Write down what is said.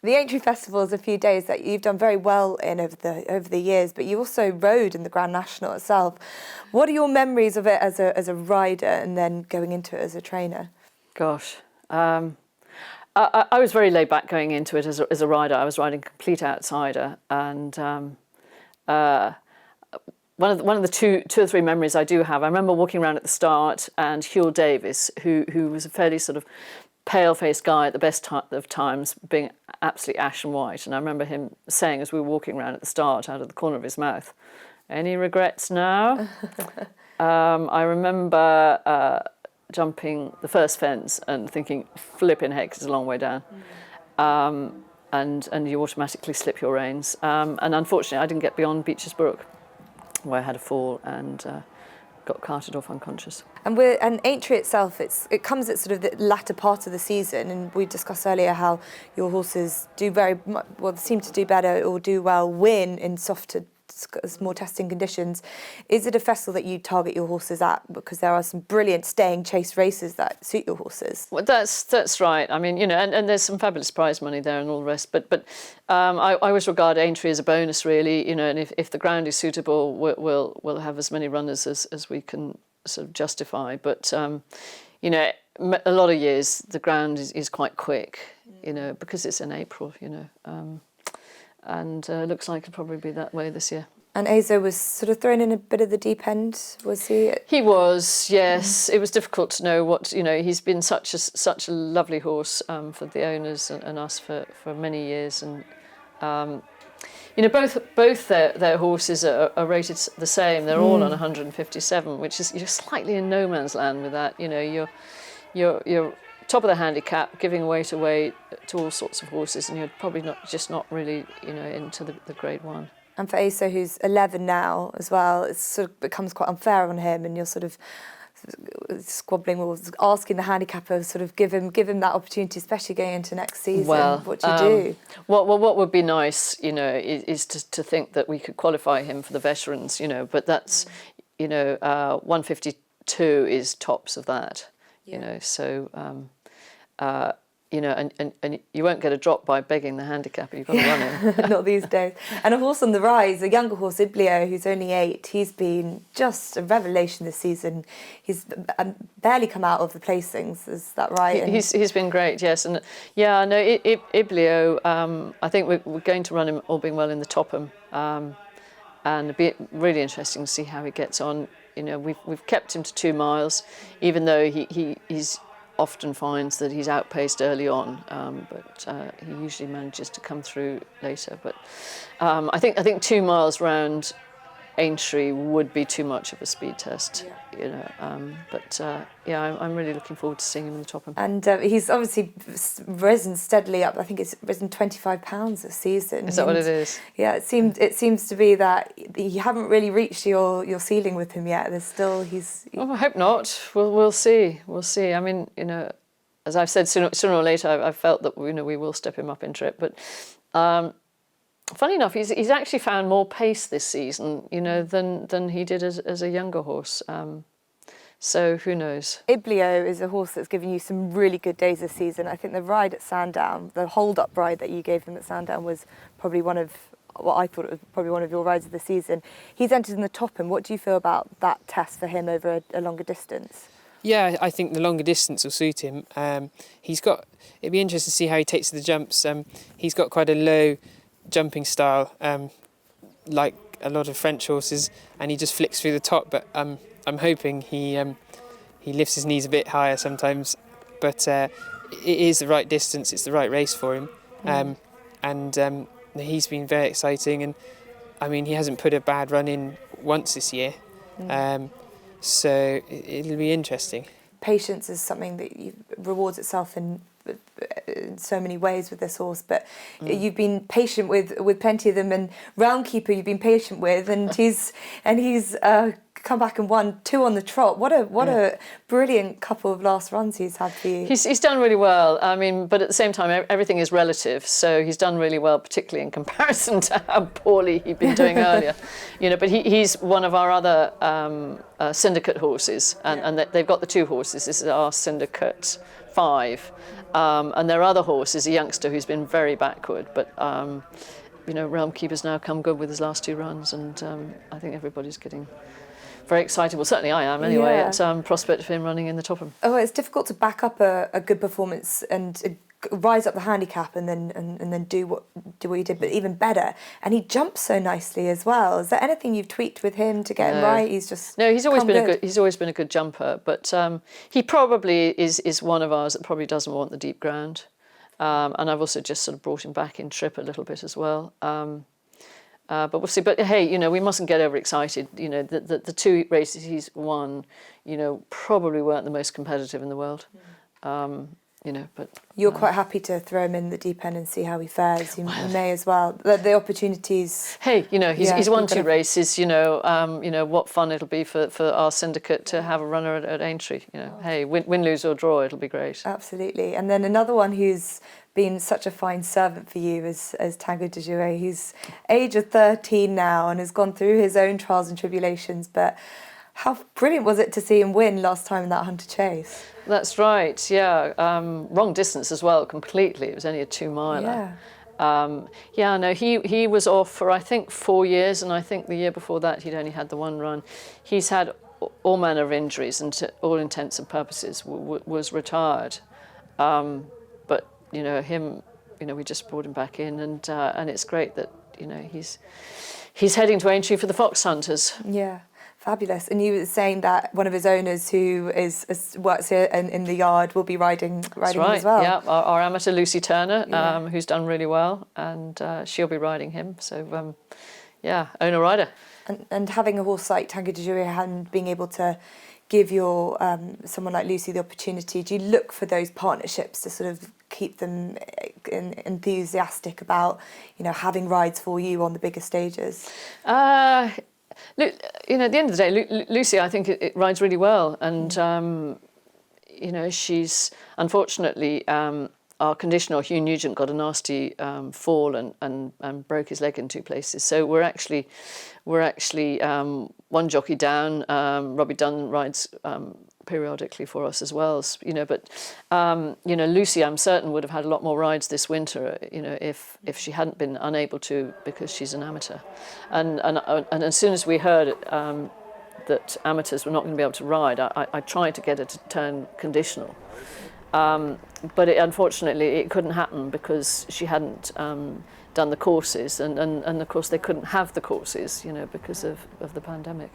The Aintree Festival is a few days that you've done very well in over the years, but you also rode in the Grand National itself. What are your memories of it as a rider and then going into it as a trainer? Gosh, I was very laid back going into it as a rider. I was riding complete outsider, and one of the two or three memories I do have. I remember walking around at the start, and Hugh Davis, who was a fairly sort of pale-faced guy at the best of times, being absolutely ash and white. And I remember him saying as we were walking around at the start, out of the corner of his mouth, "Any regrets now?" I remember jumping the first fence and thinking, flipping heck, it's a long way down. And you automatically slip your reins. And unfortunately, I didn't get beyond Beecher's Brook, where I had a fall and got carted off unconscious. And Aintree itself, it comes at sort of the latter part of the season, and we discussed earlier how your horses do seem to do better or do well, win in softer, more testing conditions. Is it a festival that you target your horses at, because there are some brilliant staying chase races that suit your horses? Well, that's right. I mean, and there's some fabulous prize money there and all the rest. But I always regard Aintree as a bonus, really. And if the ground is suitable, we'll have as many runners as we can sort of justify. But a lot of years the ground is quite quick, because it's in April, and looks like it'll probably be that way this year. And Aso was sort of thrown in a bit of the deep end, was he? He was, yes. It was difficult to know what, he's been such a lovely horse for the owners and us for many years. And, both their horses are rated the same. They're all on 157, which is, you're slightly in no man's land with that. You're top of the handicap, giving weight away to all sorts of horses, and you're probably not really, into the grade 1. And for Aso, who's 11 now as well, it sort of becomes quite unfair on him, and you're sort of squabbling or asking the handicapper, sort of give him that opportunity, especially going into next season. Well, what do you do? What would be nice, is to think that we could qualify him for the veterans, but that's, 152 is tops of that, so. And you won't get a drop by begging the handicapper. You've got to run him. Not these days. And a horse on the rise, a younger horse, Ibleo, who's only 8. He's been just a revelation this season. He's barely come out of the placings. Is that right? He's been great, yes. And Ibleo. I think we're going to run him, all being well, in the Topham, and it'd be really interesting to see how he gets on. We've kept him to 2 miles, even though he's often finds that he's outpaced early on, but he usually manages to come through later. But I think 2 miles round Aintree would be too much of a speed test, I'm really looking forward to seeing him in the Topham. And he's obviously risen steadily up. I think it's risen 25 pounds this season. Is that what it is? Yeah, it seems to be that you haven't really reached your ceiling with him yet. There's still Oh, I hope not. We'll see. We'll see. I mean, as I've said, sooner or later, I've felt that we will step him up in trip, but. Funny enough, he's actually found more pace this season, than he did as a younger horse. So who knows? Ibleo is a horse that's given you some really good days this season. I think the ride at Sandown, the hold-up ride that you gave him at Sandown, was probably one of your rides of the season. He's entered in the Topham. What do you feel about that test for him over a longer distance? Yeah, I think the longer distance will suit him. It'd be interesting to see how he takes to the jumps. He's got quite a low jumping style, like a lot of French horses, and he just flicks through the top. But I'm hoping he lifts his knees a bit higher sometimes. But it is the right distance. It's the right race for him, and he's been very exciting. And I mean, he hasn't put a bad run in once this year, so it'll be interesting. Patience is something that rewards itself in so many ways with this horse, but you've been patient with plenty of them, and Roundkeeper you've been patient with, and he's come back and won 2 on the trot. What a brilliant couple of last runs he's had for you. He's done really well. I mean, but at the same time, everything is relative. So he's done really well, particularly in comparison to how poorly he'd been doing earlier. But he's one of our other Syndicate horses, and they've got the 2 horses. This is our Syndicate 5. And their other horse is a youngster who's been very backward, but Realm Keeper's now come good with his last 2 runs, and I think everybody's getting very excited. Well, certainly I am anyway, at prospect of him running in the Topham. Oh, it's difficult to back up a good performance and rise up the handicap and then do what you did, but even better. And he jumps so nicely as well. Is there anything you've tweaked with him to get him right? He's always been a good jumper, but he probably is one of ours that probably doesn't want the deep ground. And I've also just sort of brought him back in trip a little bit as well. But we'll see. But hey, we mustn't get overexcited. The 2 races he's won, probably weren't the most competitive in the world. But you're quite happy to throw him in the deep end and see how he fares. You may as well. The opportunities. Hey, he's won 2 races. What fun it'll be for our syndicate to have a runner at Aintree. Hey, win, lose or draw, it'll be great. Absolutely. And then another one who's been such a fine servant for you is Tango de Juilley. He's age of 13 now and has gone through his own trials and tribulations, but how brilliant was it to see him win last time in that Hunter Chase? That's right, yeah. Wrong distance as well, completely. It was only a 2-miler. Yeah. He was off for, I think, 4 years, and I think the year before that he'd only had the 1 run. He's had all manner of injuries, and to all intents and purposes was retired. But, him, we just brought him back in, and it's great that, he's heading to Aintree for the fox hunters. Yeah. Fabulous. And you were saying that one of his owners who works here in the yard will be riding him as well. Yeah, our amateur Lucy Turner, who's done really well, and she'll be riding him. So, owner rider. And having a horse like Tango de Juilley and being able to give your someone like Lucy the opportunity, do you look for those partnerships to sort of keep them enthusiastic about, having rides for you on the bigger stages? At the end of the day, Lucy, I think it rides really well, and she's unfortunately our conditioner Hugh Nugent got a nasty fall and broke his leg in 2 places. So we're actually 1 jockey down. Robbie Dunn rides periodically for us as well, but Lucy, I'm certain, would have had a lot more rides this winter, if she hadn't been unable to, because she's an amateur, and as soon as we heard that amateurs were not going to be able to ride, I tried to get her to turn conditional, but unfortunately it couldn't happen because she hadn't done the courses, and of course they couldn't have the courses, because of the pandemic.